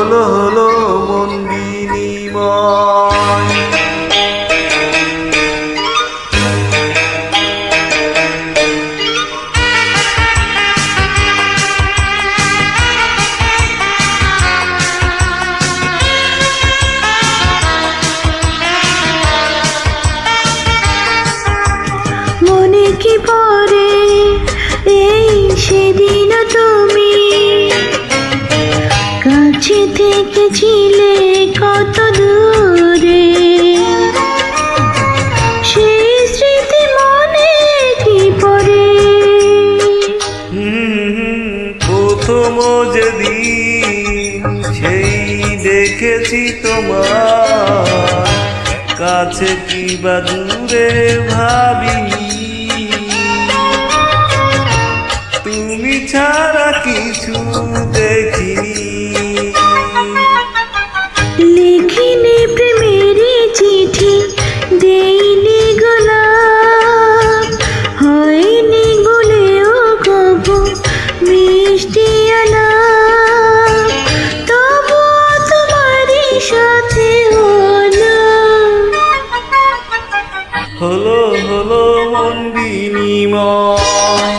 হলো হলো মন বিনিময়। মনে কি পড়ে এই সেদিন তুমি কাছে থেকেছিলে কত দূরে, সেই স্মৃতি মনে কি পড়ে? প্রথম যেদিন সেই দেখেছি তোমার কাছে কিবা দূরে ভাবিনি, তুমি ছাড়া কিছু দেখিনি। লিখিনি প্রেমেরই চিঠি, দেইনি গোলাপ, হয়নি গুলেও কবু মিষ্টি আলাপ, তবুও তোমারই সাথে হলো হলো মন বিনিময়।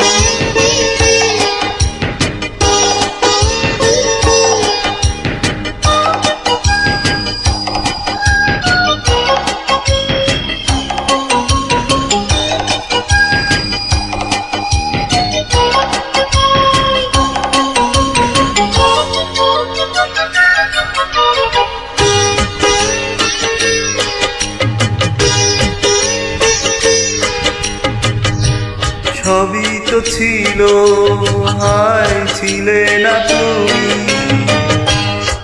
সবই তো ছিল, হায় ছিলে না তুমি,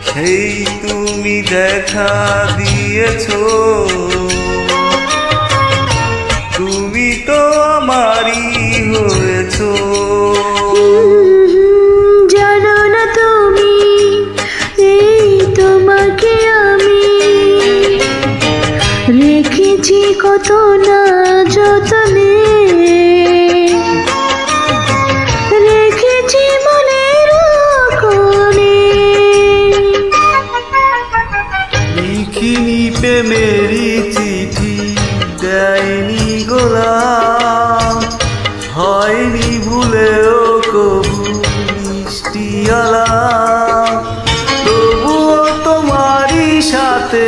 সেই তুমি দেখা দিয়েছো, তুমি তো আমারই হয়েছো। জানো না তুমি এই তোমাকে আমি রেখেছি কত না যতনে, রেখেছি মনের কোণে। লিখিনি প্রেমেরই চিঠি, দেয়নি গোলাপ, হয়নি ভুলেও কবু মিষ্টি আলাপ, তবুও তোমারই সাথে